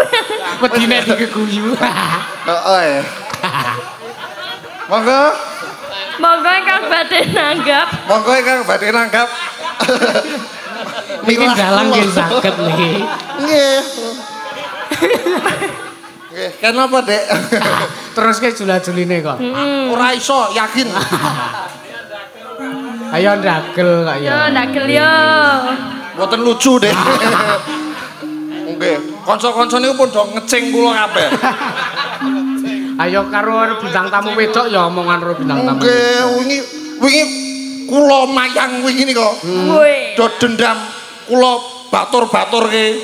Wedine dikeguyu. Heeh. Monggo. Monggo ingkang badhe nanggap. Monggo ingkang badhe nanggap. Niki dalang nggih saged niki. Nggih. Nggih, kenapa, Dek? Terus ke jula-juline kok. Ora iso, yakin. Ayo ndagel kok ya. Yo ndagel yo. Mboten lucu, Dek. Nggih, kanca-kanca niku padha ngecing kula kabeh. Ayo karo bintang tamu wedok ya omongan karo bintang tamu. Nggih, wingi kula mayang wingi nika. Do dendam kula batur-baturke.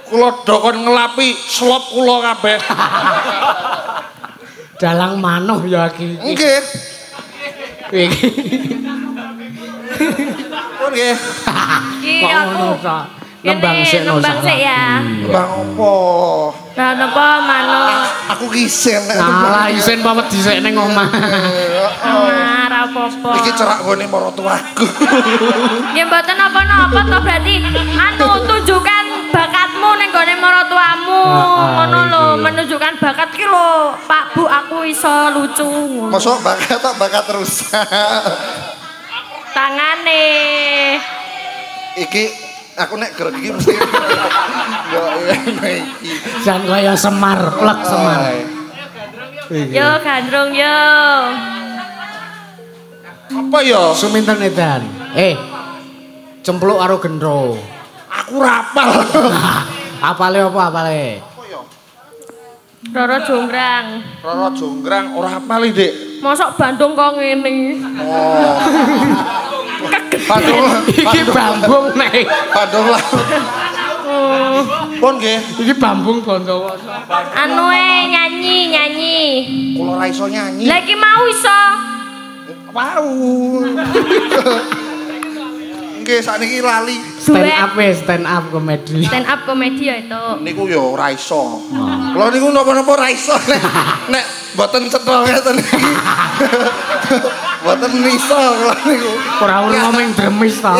Kula dokon ngelapi slop kula kabeh. Dalang manuh ya iki. Nggih. Pun nggih. Iki aku. Nembang sik no. Nembang sik ya. Bang opo? Nah napa manuk? Aku kisen. Alah isen apa dhisik ning omah. Ora apa-apa. Iki cerak gone maratuaku. Nggih mboten napa-napa to berarti anu tunjukkan bakatmu ning gone maratuamu. Ngono lho, menunjukkan bakat ki lho. Pak Bu aku iso lucu. Mosok bakat tak bakat rusak. Tangane. Iki aku nek grog iki mesti yo iki. Jan kaya Semar, plek Semar. Yo gandrung yo. Apa yo? Suminten edan. Cempluk karo gendro. Aku rapal. Apale apa apale? Roro Jonggrang. Roro Jonggrang ora apal, Dik. Mosok Bandung kok ngene. Oh. Bandung. Iki Bambung nek. Bandung lah. Pun nggih. Iki Bambung Bondowoso. Anu nyanyi. Kula ora iso nyanyi. Lah iki mau iso. Wow. Nggih sakniki lali. Stand up komedi. Stand up komedi ya itu. Niku yo ora iso. Kula niku napa-napa ora iso nek mboten cetha ngeten iki. Mboten iso kula niku. Ora ngomong dremis to.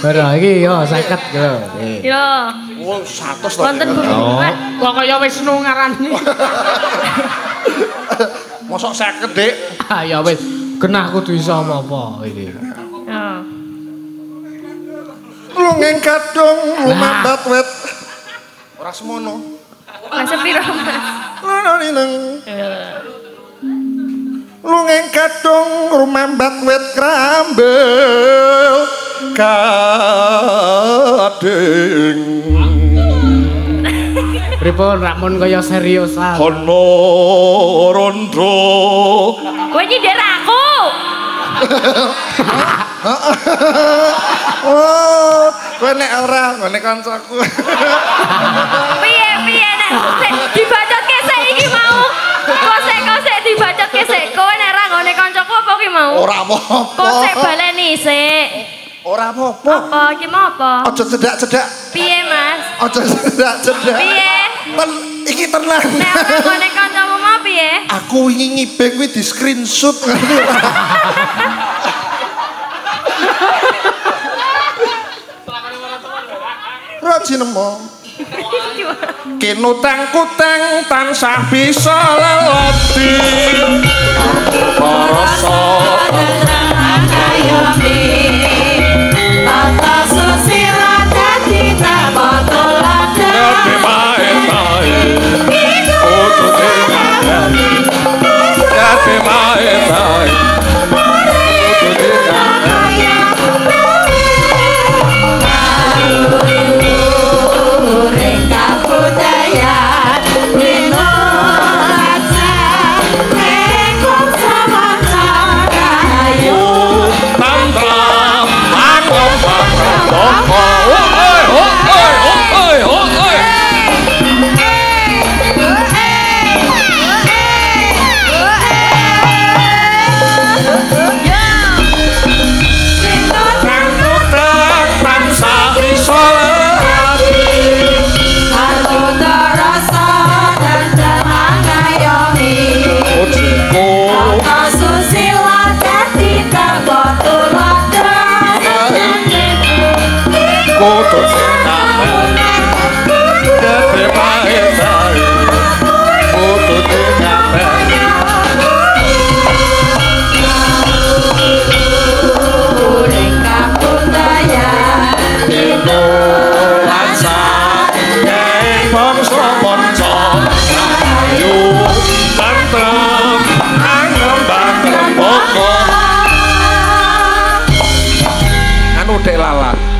Ora iki yo 50 yo. Yo. Oh 100 to. Wonten Bu. Kok kaya Wisnu ngarani. Mosok 50, Dik. Ah ya wis, genah kudu iso apa-apa iki. Ya. Lungeng kadung lumambat wet. Ora semono. Mas piro, Mas? Lanineng. Lungeng kadung lumambat wet krambel kadeng. Pripun rakmun kaya seriusan. Ana rondo. Kowe nyindir aku. Oh, kowe nek ora ngene kancaku. Piye nek dibacotke sik iki mau. Kosek dibacotke sik. Kowe nek ora ngone kancaku apa ki mau? Ora apa-apa. Kosek baleni sik. Ora apa-apa. Apa ki mau apa? Aja cedak-cedak. Piye, Mas? Aja cedak-cedak. Piye? Iki tenang. Nek ora ngone kancamu mau piye? Aku wingi ngibeng kuwi di screenshot. Rajin nemo. Kinutang kutang tansah bisa lelati. Rasa ayomi tata susila dadi tabotolada Tapi mae-mae Kudu dikandani Tapi mae-mae Kudu dikandani Ring kabudayan Wino raja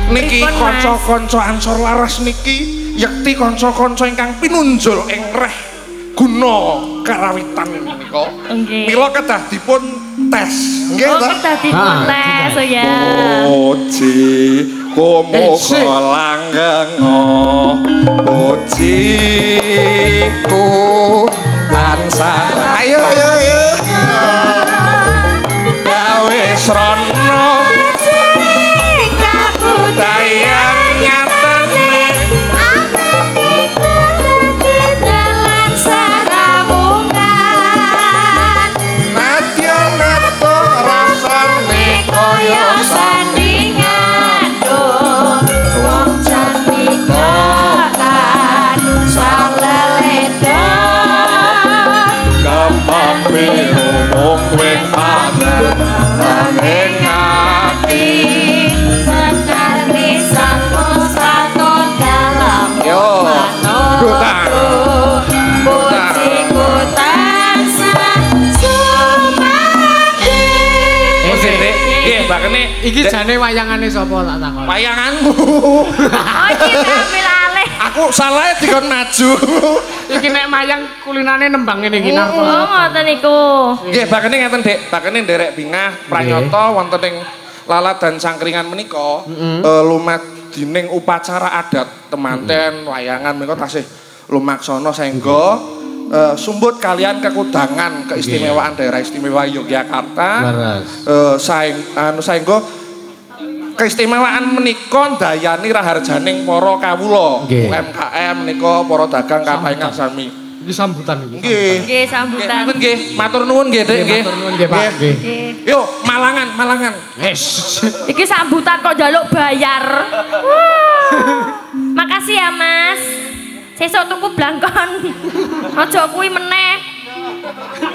Niki kanca-kanca Ansor Laras niki yekti kanca-kanca ingkang pinunjul ing reh guna karawitan menika. Mila kedah dipun tes. Nggih ta? Kedah dipun tes ya. Puji kumuka langgeng puji ku tansah. Ayo gawe srana kabudayaan nyatane dalan saramungkan nadya nato rasane kaya sandingan wong cantika kan saleleda gampang ngomong wek pamer nanging ati sekali satu dalam pujiku tansah sumadi. Iki jane wayangane sapa tak takon? Wayanganmu. Oh iki ambil alih. Aku salah dikon maju. Iki nek mayang kulinane nembang ngene iki napa? Oh ngoten niku. Nggih, bakene ngeten, Dik. Bakene nderek bingah pranyata wonten ing lalat dan sangkringan menika lumadzining upacara adat temanten wayangan menika tasih lumaksana saengga sumbut kalian kekudangan keistimewaan daerah istimewa Yogyakarta. Saengga keistimewaan menika ndayani raharjaning para kawula UMKM menika para dagang kapaingan sami. Iki sambutan iki. Nggih, sambutan. Nggih, matur nuwun nggih, Dik, nggih. Matur nuwun nggih, Pak. Nggih. Yo, Malangan. Iki sambutan kok njaluk bayar. Makasih ya, Mas. Sesuk tuku blangkon. Aja kuwi meneh.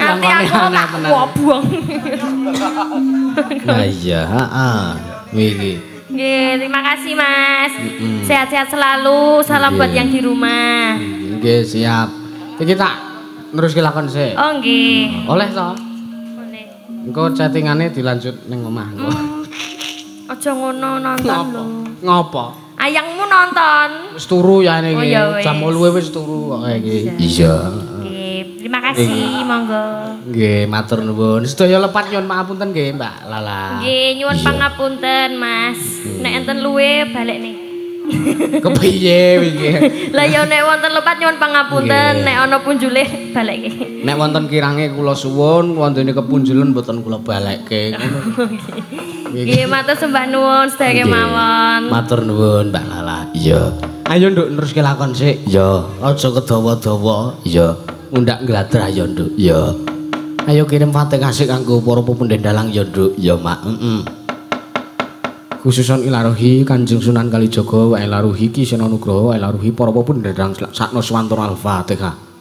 Nanti aku tak buang. Nah iya, heeh. Nggih. Nggih, terima kasih, Mas. Sehat-sehat selalu. Salam buat yang di rumah. Nggih, siap. Iki tak neruske lakon sik. Oh, nggih. Oleh to? Boleh. Engko chattingane dilanjut ning omah engko. Aja ngono nonton lho. Ngopo? Ayangmu nonton. Wis turu ya iki. Oh, ya Jam 8 wis turu kok iki. Iya. Nggih, terima kasih, monggo. Nggih, matur nuwun. Sedaya lepat nyuwun pangapunten nggih, Mbak Lala. Nggih, nyuwun pangapunten, Mas. Nek enten luwe balik nih. Kepiye iki? Lah ya nek wonten lepat nyuwun pangapunten, nek ana punjule balik nggih. Nek wonten kirange kula suwun, wontene kepunjulen mboten kula balekke. Nggih, matur sembah nuwun sedaya mawon. Matur nuwun, Mbak Lala. Iya. Ayo nduk neruske lakon sik. Iya. Aja kedawa-dawa. Iya. Mundak ngladrah ya, Nduk. Iya. Ayo kirim Fatihah sik kanggo para pepunden dalang ya, Nduk. Ya, Mak. Khususon ilaruhi Kanjeng Sunan Kalijaga wa ilaruhi Ki Sena Nugraha wa ilaruhi para pepunden dalang sakno swantara Al-Fatihah.